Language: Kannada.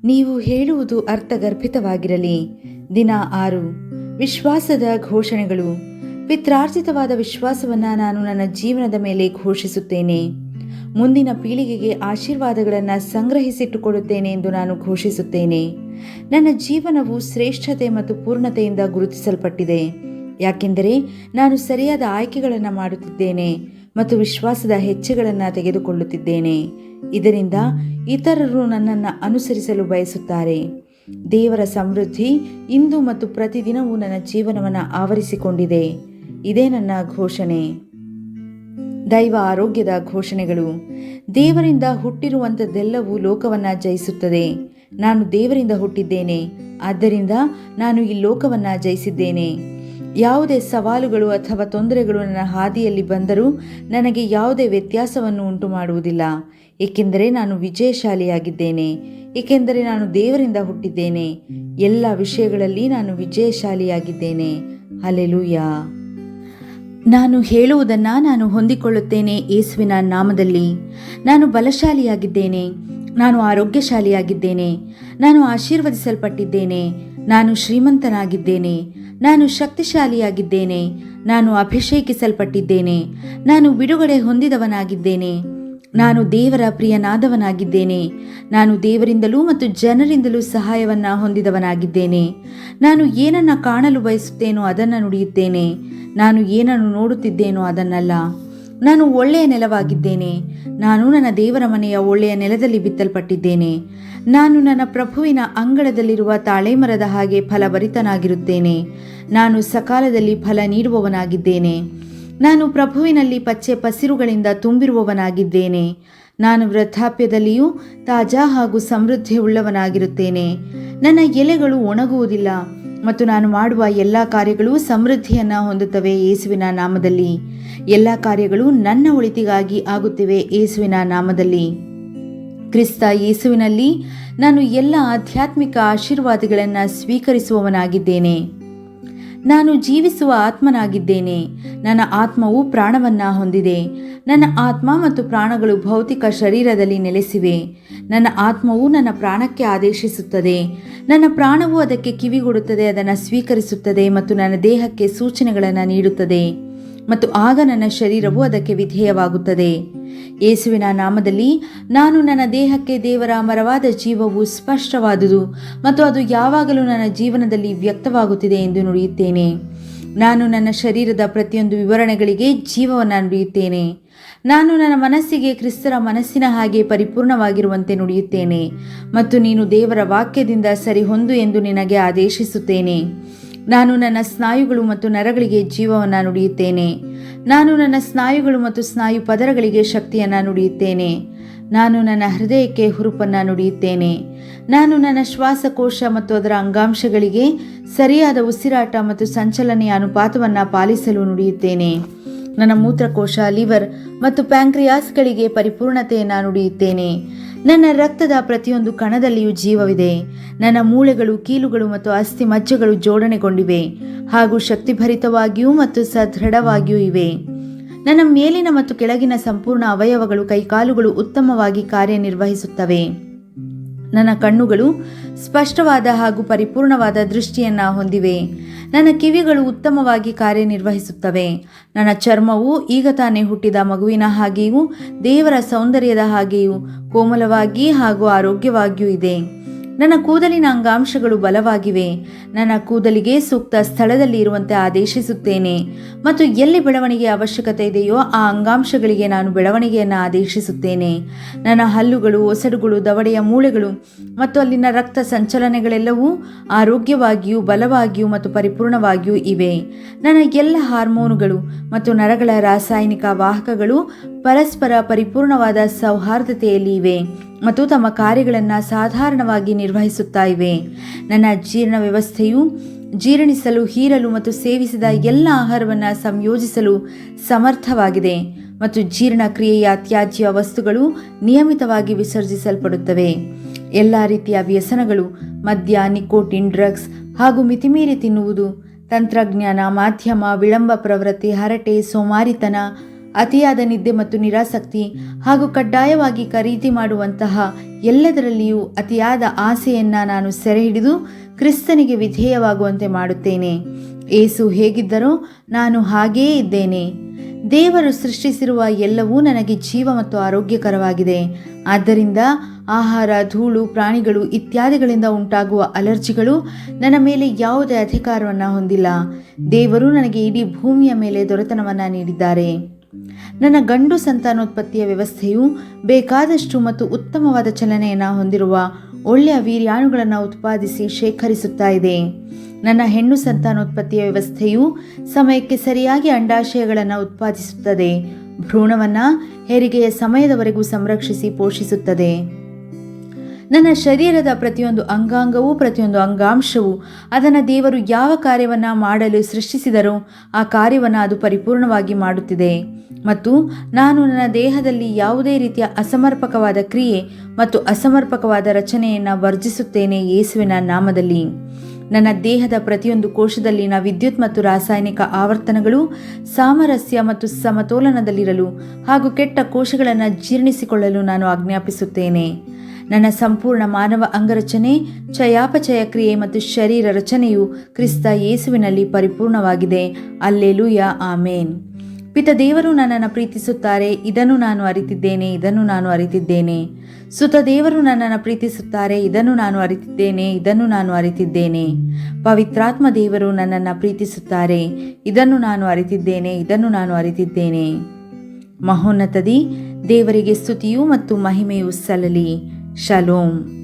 ನೀವು ಹೇಳುವುದು ಅರ್ಥಗರ್ಭಿತವಾಗಿರಲಿ. ದಿನ 6. ವಿಶ್ವಾಸದ ಘೋಷಣೆಗಳು. ಪಿತ್ರಾರ್ಜಿತವಾದ ವಿಶ್ವಾಸವನ್ನು ನಾನು ನನ್ನ ಜೀವನದ ಮೇಲೆ ಘೋಷಿಸುತ್ತೇನೆ. ಮುಂದಿನ ಪೀಳಿಗೆಗೆ ಆಶೀರ್ವಾದಗಳನ್ನು ಸಂಗ್ರಹಿಸಿಟ್ಟುಕೊಳ್ಳುತ್ತೇನೆ ಎಂದು ನಾನು ಘೋಷಿಸುತ್ತೇನೆ. ನನ್ನ ಜೀವನವು ಶ್ರೇಷ್ಠತೆ ಮತ್ತು ಪೂರ್ಣತೆಯಿಂದ ಗುರುತಿಸಲ್ಪಟ್ಟಿದೆ, ಯಾಕೆಂದರೆ ನಾನು ಸರಿಯಾದ ಆಯ್ಕೆಗಳನ್ನು ಮಾಡುತ್ತಿದ್ದೇನೆ ಮತ್ತು ವಿಶ್ವಾಸದ ಹೆಜ್ಜೆಗಳನ್ನು ತೆಗೆದುಕೊಳ್ಳುತ್ತಿದ್ದೇನೆ. ಇದರಿಂದ ಇತರರು ನನ್ನನ್ನು ಅನುಸರಿಸಲು ಬಯಸುತ್ತಾರೆ. ದೇವರ ಸಮೃದ್ಧಿ ಇಂದು ಮತ್ತು ಪ್ರತಿದಿನವೂ ನನ್ನ ಜೀವನವನ್ನು ಆವರಿಸಿಕೊಂಡಿದೆ. ಇದೇ ನನ್ನ ಘೋಷಣೆ. ದೈವ ಆರೋಗ್ಯದ ಘೋಷಣೆಗಳು. ದೇವರಿಂದ ಹುಟ್ಟಿರುವಂಥದ್ದೆಲ್ಲವೂ ಲೋಕವನ್ನು ಜಯಿಸುತ್ತದೆ. ನಾನು ದೇವರಿಂದ ಹುಟ್ಟಿದ್ದೇನೆ, ಆದ್ದರಿಂದ ನಾನು ಈ ಲೋಕವನ್ನು ಜಯಿಸಿದ್ದೇನೆ. ಯಾವುದೇ ಸವಾಲುಗಳು ಅಥವಾ ತೊಂದರೆಗಳು ನನ್ನ ಹಾದಿಯಲ್ಲಿ ಬಂದರೂ ನನಗೆ ಯಾವುದೇ ವ್ಯತ್ಯಾಸವನ್ನು ಉಂಟು ಮಾಡುವುದಿಲ್ಲ, ಏಕೆಂದರೆ ನಾನು ವಿಜಯಶಾಲಿಯಾಗಿದ್ದೇನೆ. ಏಕೆಂದರೆ ನಾನು ದೇವರಿಂದ ಹುಟ್ಟಿದ್ದೇನೆ. ಎಲ್ಲ ವಿಷಯಗಳಲ್ಲಿ ನಾನು ವಿಜಯಶಾಲಿಯಾಗಿದ್ದೇನೆ. ಹಲ್ಲೆಲೂಯಾ. ನಾನು ಹೇಳುವುದನ್ನು ನಾನು ಹೊಂದಿಕೊಳ್ಳುತ್ತೇನೆ ಯೇಸುವಿನ ನಾಮದಲ್ಲಿ. ನಾನು ಬಲಶಾಲಿಯಾಗಿದ್ದೇನೆ. ನಾನು ಆರೋಗ್ಯಶಾಲಿಯಾಗಿದ್ದೇನೆ. ನಾನು ಆಶೀರ್ವದಿಸಲ್ಪಟ್ಟಿದ್ದೇನೆ. ನಾನು ಶ್ರೀಮಂತನಾಗಿದ್ದೇನೆ. ನಾನು ಶಕ್ತಿಶಾಲಿಯಾಗಿದ್ದೇನೆ. ನಾನು ಅಭಿಷೇಕಿಸಲ್ಪಟ್ಟಿದ್ದೇನೆ. ನಾನು ಬಿಡುಗಡೆ ಹೊಂದಿದವನಾಗಿದ್ದೇನೆ. ನಾನು ದೇವರ ಪ್ರಿಯನಾದವನಾಗಿದ್ದೇನೆ. ನಾನು ದೇವರಿಂದಲೂ ಮತ್ತು ಜನರಿಂದಲೂ ಸಹಾಯವನ್ನು ಹೊಂದಿದವನಾಗಿದ್ದೇನೆ. ನಾನು ಏನನ್ನು ಕಾಣಲು ಬಯಸುತ್ತೇನೋ ಅದನ್ನು ನುಡಿಯುತ್ತೇನೆ. ನಾನು ಏನನ್ನು ನೋಡುತ್ತಿದ್ದೇನೋ ಅದನ್ನಲ್ಲ. ನಾನು ಒಳ್ಳೆಯ ನೆಲವಾಗಿದ್ದೇನೆ. ನಾನು ನನ್ನ ದೇವರ ಮನೆಯ ಒಳ್ಳೆಯ ನೆಲದಲ್ಲಿ ಬಿತ್ತಲ್ಪಟ್ಟಿದ್ದೇನೆ. ನಾನು ನನ್ನ ಪ್ರಭುವಿನ ಅಂಗಳದಲ್ಲಿರುವ ತಾಳೆಮರದ ಹಾಗೆ ಫಲಭರಿತನಾಗಿರುತ್ತೇನೆ. ನಾನು ಸಕಾಲದಲ್ಲಿ ಫಲ ನೀಡುವವನಾಗಿದ್ದೇನೆ. ನಾನು ಪ್ರಭುವಿನಲ್ಲಿ ಪಚ್ಚೆ ಪಸಿರುಗಳಿಂದ ತುಂಬಿರುವವನಾಗಿದ್ದೇನೆ. ನಾನು ವೃದ್ಧಾಪ್ಯದಲ್ಲಿಯೂ ತಾಜಾ ಹಾಗೂ ಸಮೃದ್ಧಿಯುಳ್ಳವನಾಗಿರುತ್ತೇನೆ. ನನ್ನ ಎಲೆಗಳು ಒಣಗುವುದಿಲ್ಲ ಮತ್ತು ನಾನು ಮಾಡುವ ಎಲ್ಲ ಕಾರ್ಯಗಳು ಸಮೃದ್ಧಿಯನ್ನು ಹೊಂದುತ್ತವೆ ಯೇಸುವಿನ ನಾಮದಲ್ಲಿ. ಎಲ್ಲ ಕಾರ್ಯಗಳು ನನ್ನ ಒಳಿತಿಗಾಗಿ ಆಗುತ್ತಿವೆ ಯೇಸುವಿನ ನಾಮದಲ್ಲಿ. ಕ್ರಿಸ್ತ ಯೇಸುವಿನಲ್ಲಿ ನಾನು ಎಲ್ಲ ಆಧ್ಯಾತ್ಮಿಕ ಆಶೀರ್ವಾದಗಳನ್ನು ಸ್ವೀಕರಿಸುವವನಾಗಿದ್ದೇನೆ. ನಾನು ಜೀವಿಸುವ ಆತ್ಮನಾಗಿದ್ದೇನೆ. ನನ್ನ ಆತ್ಮವು ಪ್ರಾಣವನ್ನು ಹೊಂದಿದೆ. ನನ್ನ ಆತ್ಮ ಮತ್ತು ಪ್ರಾಣಗಳು ಭೌತಿಕ ಶರೀರದಲ್ಲಿ ನೆಲೆಸಿವೆ. ನನ್ನ ಆತ್ಮವು ನನ್ನ ಪ್ರಾಣಕ್ಕೆ ಆದೇಶಿಸುತ್ತದೆ. ನನ್ನ ಪ್ರಾಣವು ಅದಕ್ಕೆ ಕಿವಿಗೊಡುತ್ತದೆ, ಅದನ್ನು ಸ್ವೀಕರಿಸುತ್ತದೆ ಮತ್ತು ನನ್ನ ದೇಹಕ್ಕೆ ಸೂಚನೆಗಳನ್ನು ನೀಡುತ್ತದೆ ಮತ್ತು ಆಗ ನನ್ನ ಶರೀರವು ಅದಕ್ಕೆ ವಿಧೇಯವಾಗುತ್ತದೆ. ಯೇಸುವಿನ ನಾಮದಲ್ಲಿ ನಾನು ನನ್ನ ದೇಹಕ್ಕೆ ದೇವರ ಅಮರವಾದ ಜೀವವು ಸ್ಪಷ್ಟವಾದುದು ಮತ್ತು ಅದು ಯಾವಾಗಲೂ ನನ್ನ ಜೀವನದಲ್ಲಿ ವ್ಯಕ್ತವಾಗುತ್ತಿದೆ ಎಂದು ನುಡಿಯುತ್ತೇನೆ. ನಾನು ನನ್ನ ಶರೀರದ ಪ್ರತಿಯೊಂದು ವಿವರಣೆಗಳಿಗೆ ಜೀವವನ್ನು ನುಡಿಯುತ್ತೇನೆ. ನಾನು ನನ್ನ ಮನಸ್ಸಿಗೆ ಕ್ರಿಸ್ತರ ಮನಸ್ಸಿನ ಹಾಗೆ ಪರಿಪೂರ್ಣವಾಗಿರುವಂತೆ ನುಡಿಯುತ್ತೇನೆ ಮತ್ತು ನೀನು ದೇವರ ವಾಕ್ಯದಿಂದ ಸರಿಹೊಂದು ಎಂದು ನಿನಗೆ ಆದೇಶಿಸುತ್ತೇನೆ. ನಾನು ನನ್ನ ಸ್ನಾಯುಗಳು ಮತ್ತು ನರಗಳಿಗೆ ಜೀವವನ್ನು ನುಡಿಯುತ್ತೇನೆ. ನಾನು ನನ್ನ ಸ್ನಾಯುಗಳು ಮತ್ತು ಸ್ನಾಯು ಪದರಗಳಿಗೆ ಶಕ್ತಿಯನ್ನು ನುಡಿಯುತ್ತೇನೆ. ನಾನು ನನ್ನ ಹೃದಯಕ್ಕೆ ಹುರುಪನ್ನು ನುಡಿಯುತ್ತೇನೆ. ನಾನು ನನ್ನ ಶ್ವಾಸಕೋಶ ಮತ್ತು ಅದರ ಅಂಗಾಂಶಗಳಿಗೆ ಸರಿಯಾದ ಉಸಿರಾಟ ಮತ್ತು ಸಂಚಲನೆಯ ಅನುಪಾತವನ್ನು ಪಾಲಿಸಲು ನುಡಿಯುತ್ತೇನೆ. ನನ್ನ ಮೂತ್ರಕೋಶ, ಲಿವರ್ ಮತ್ತು ಪ್ಯಾಂಕ್ರಿಯಾಸ್ಗಳಿಗೆ ಪರಿಪೂರ್ಣತೆಯನ್ನು ನುಡಿಯುತ್ತೇನೆ. ನನ್ನ ರಕ್ತದ ಪ್ರತಿಯೊಂದು ಕಣದಲ್ಲಿಯೂ ಜೀವವಿದೆ. ನನ್ನ ಮೂಳೆಗಳು, ಕೀಲುಗಳು ಮತ್ತು ಅಸ್ಥಿ ಮಜ್ಜೆಗಳು ಜೋಡಣೆಗೊಂಡಿವೆ ಹಾಗೂ ಶಕ್ತಿಭರಿತವಾಗಿಯೂ ಮತ್ತು ಸದೃಢವಾಗಿಯೂ ಇವೆ. ನನ್ನ ಮೇಲಿನ ಮತ್ತು ಕೆಳಗಿನ ಸಂಪೂರ್ಣ ಅವಯವಗಳು, ಕೈಕಾಲುಗಳು ಉತ್ತಮವಾಗಿ ಕಾರ್ಯನಿರ್ವಹಿಸುತ್ತವೆ. ನನ್ನ ಕಣ್ಣುಗಳು ಸ್ಪಷ್ಟವಾದ ಹಾಗೂ ಪರಿಪೂರ್ಣವಾದ ದೃಷ್ಟಿಯನ್ನು ಹೊಂದಿವೆ. ನನ್ನ ಕಿವಿಗಳು ಉತ್ತಮವಾಗಿ ಕಾರ್ಯನಿರ್ವಹಿಸುತ್ತವೆ. ನನ್ನ ಚರ್ಮವು ಈಗ ತಾನೇ ಹುಟ್ಟಿದ ಮಗುವಿನ ಹಾಗೆಯೂ ದೇವರ ಸೌಂದರ್ಯದ ಹಾಗೆಯೂ ಕೋಮಲವಾಗಿ ಹಾಗೂ ಆರೋಗ್ಯವಾಗಿಯೂ ಇದೆ. ನನ್ನ ಕೂದಲಿನ ಅಂಗಾಂಶಗಳು ಬಲವಾಗಿವೆ. ನನ್ನ ಕೂದಲಿಗೆ ಸೂಕ್ತ ಸ್ಥಳದಲ್ಲಿ ಇರುವಂತೆ ಆದೇಶಿಸುತ್ತೇನೆ ಮತ್ತು ಎಲ್ಲಿ ಬೆಳವಣಿಗೆ ಅವಶ್ಯಕತೆ ಇದೆಯೋ ಆ ಅಂಗಾಂಶಗಳಿಗೆ ನಾನು ಬೆಳವಣಿಗೆಯನ್ನು ಆದೇಶಿಸುತ್ತೇನೆ. ನನ್ನ ಹಲ್ಲುಗಳು, ಒಸಡುಗಳು, ದವಡೆಯ ಮೂಳೆಗಳು ಮತ್ತು ಅಲ್ಲಿನ ರಕ್ತ ಸಂಚಲನೆಗಳೆಲ್ಲವೂ ಆರೋಗ್ಯವಾಗಿಯೂ ಬಲವಾಗಿಯೂ ಮತ್ತು ಪರಿಪೂರ್ಣವಾಗಿಯೂ ಇವೆ. ನನ್ನ ಎಲ್ಲ ಹಾರ್ಮೋನುಗಳು ಮತ್ತು ನರಗಳ ರಾಸಾಯನಿಕ ವಾಹಕಗಳು ಪರಸ್ಪರ ಪರಿಪೂರ್ಣವಾದ ಸೌಹಾರ್ದತೆಯಲ್ಲಿ ಇವೆ ಮತ್ತು ತಮ್ಮ ಕಾರ್ಯಗಳನ್ನು ಸಾಧಾರಣವಾಗಿ ನಿರ್ವಹಿಸುತ್ತಾ ಇವೆ. ನನ್ನ ಜೀರ್ಣ ವ್ಯವಸ್ಥೆಯು ಜೀರ್ಣಿಸಲು, ಹೀರಲು ಮತ್ತು ಸೇವಿಸಿದ ಎಲ್ಲ ಆಹಾರವನ್ನು ಸಂಯೋಜಿಸಲು ಸಮರ್ಥವಾಗಿದೆ ಮತ್ತು ಜೀರ್ಣಕ್ರಿಯೆಯ ತ್ಯಾಜ್ಯ ವಸ್ತುಗಳು ನಿಯಮಿತವಾಗಿ ವಿಸರ್ಜಿಸಲ್ಪಡುತ್ತವೆ. ಎಲ್ಲ ರೀತಿಯ ವ್ಯಸನಗಳು, ಮದ್ಯ, ನಿಕೋಟಿನ್, ಡ್ರಗ್ಸ್ ಹಾಗೂ ಮಿತಿಮೀರಿ ತಿನ್ನುವುದು, ತಂತ್ರಜ್ಞಾನ, ಮಾಧ್ಯಮ, ವಿಳಂಬ ಪ್ರವೃತ್ತಿ, ಹರಟೆ, ಸೋಮಾರಿತನ ಅತಿಯಾದ ನಿದ್ದೆ ಮತ್ತು ನಿರಾಸಕ್ತಿ ಹಾಗೂ ಕಡ್ಡಾಯವಾಗಿ ಖರೀದಿ ಮಾಡುವಂತಹ ಎಲ್ಲದರಲ್ಲಿಯೂ ಅತಿಯಾದ ಆಸೆಯನ್ನು ನಾನು ಸೆರೆ ಹಿಡಿದು ಕ್ರಿಸ್ತನಿಗೆ ವಿಧೇಯವಾಗುವಂತೆ ಮಾಡುತ್ತೇನೆ. ಏಸು ಹೇಗಿದ್ದರೋ ನಾನು ಹಾಗೇ ಇದ್ದೇನೆ. ದೇವರು ಸೃಷ್ಟಿಸಿರುವ ಎಲ್ಲವೂ ನನಗೆ ಜೀವ ಮತ್ತು ಆರೋಗ್ಯಕರವಾಗಿದೆ. ಆದ್ದರಿಂದ ಆಹಾರ, ಧೂಳು, ಪ್ರಾಣಿಗಳು ಇತ್ಯಾದಿಗಳಿಂದ ಉಂಟಾಗುವ ಅಲರ್ಜಿಗಳು ನನ್ನ ಮೇಲೆ ಯಾವುದೇ ಅಧಿಕಾರವನ್ನು ಹೊಂದಿಲ್ಲ. ದೇವರು ನನಗೆ ಇಡೀ ಭೂಮಿಯ ಮೇಲೆ ದೊರೆತನವನ್ನು ನೀಡಿದ್ದಾರೆ. ನನ್ನ ಗಂಡು ಸಂತಾನೋತ್ಪತ್ತಿಯ ವ್ಯವಸ್ಥೆಯು ಬೇಕಾದಷ್ಟು ಮತ್ತು ಉತ್ತಮವಾದ ಚಲನೆಯನ್ನು ಹೊಂದಿರುವ ಒಳ್ಳೆಯ ವೀರ್ಯಾಣುಗಳನ್ನು ಉತ್ಪಾದಿಸಿ ಶೇಖರಿಸುತ್ತಾ ಇದೆ. ನನ್ನ ಹೆಣ್ಣು ಸಂತಾನೋತ್ಪತ್ತಿಯ ವ್ಯವಸ್ಥೆಯು ಸಮಯಕ್ಕೆ ಸರಿಯಾಗಿ ಅಂಡಾಶಯಗಳನ್ನು ಉತ್ಪಾದಿಸುತ್ತದೆ. ಭ್ರೂಣವನ್ನು ಹೆರಿಗೆಯ ಸಮಯದವರೆಗೂ ಸಂರಕ್ಷಿಸಿ ಪೋಷಿಸುತ್ತದೆ. ನನ್ನ ಶರೀರದ ಪ್ರತಿಯೊಂದು ಅಂಗಾಂಗವೂ ಪ್ರತಿಯೊಂದು ಅಂಗಾಂಶವೂ ಅದನ್ನು ದೇವರು ಯಾವ ಕಾರ್ಯವನ್ನು ಮಾಡಲು ಸೃಷ್ಟಿಸಿದರೋ ಆ ಕಾರ್ಯವನ್ನು ಅದು ಪರಿಪೂರ್ಣವಾಗಿ ಮಾಡುತ್ತಿದೆ. ಮತ್ತು ನಾನು ನನ್ನ ದೇಹದಲ್ಲಿ ಯಾವುದೇ ರೀತಿಯ ಅಸಮರ್ಪಕವಾದ ಕ್ರಿಯೆ ಮತ್ತು ಅಸಮರ್ಪಕವಾದ ರಚನೆಯನ್ನು ವರ್ಜಿಸುತ್ತೇನೆ ಯೇಸುವಿನ ನಾಮದಲ್ಲಿ. ನನ್ನ ದೇಹದ ಪ್ರತಿಯೊಂದು ಕೋಶದಲ್ಲಿನ ವಿದ್ಯುತ್ ಮತ್ತು ರಾಸಾಯನಿಕ ಆವರ್ತನಗಳು ಸಾಮರಸ್ಯ ಮತ್ತು ಸಮತೋಲನದಲ್ಲಿರಲು ಹಾಗೂ ಕೆಟ್ಟ ಕೋಶಗಳನ್ನು ಜೀರ್ಣಿಸಿಕೊಳ್ಳಲು ನಾನು ಆಜ್ಞಾಪಿಸುತ್ತೇನೆ. ನನ್ನ ಸಂಪೂರ್ಣ ಮಾನವ ಅಂಗರಚನೆ, ಚಯಾಪಚಯ ಕ್ರಿಯೆ ಮತ್ತು ಶರೀರ ರಚನೆಯು ಕ್ರಿಸ್ತ ಯೇಸುವಿನಲ್ಲಿ ಪರಿಪೂರ್ಣವಾಗಿದೆ. ಅಲ್ಲೆಲೂಯ, ಆಮೇನ್. ಪಿತ ದೇವರು ನನ್ನನ್ನು ಪ್ರೀತಿಸುತ್ತಾರೆ, ಇದನ್ನು ನಾನು ಅರಿತಿದ್ದೇನೆ, ಇದನ್ನು ನಾನು ಅರಿತಿದ್ದೇನೆ. ಸುತ ದೇವರು ನನ್ನನ್ನು ಪ್ರೀತಿಸುತ್ತಾರೆ, ಇದನ್ನು ನಾನು ಅರಿತಿದ್ದೇನೆ, ಇದನ್ನು ನಾನು ಅರಿತಿದ್ದೇನೆ. ಪವಿತ್ರಾತ್ಮ ದೇವರು ನನ್ನನ್ನು ಪ್ರೀತಿಸುತ್ತಾರೆ, ಇದನ್ನು ನಾನು ಅರಿತಿದ್ದೇನೆ, ಇದನ್ನು ನಾನು ಅರಿತಿದ್ದೇನೆ. ಮಹೋನ್ನತದಿ ದೇವರಿಗೆ ಸ್ತುತಿಯೂ ಮತ್ತು ಮಹಿಮೆಯೂ ಸಲ್ಲಲಿ. ಶಲೋಮ್.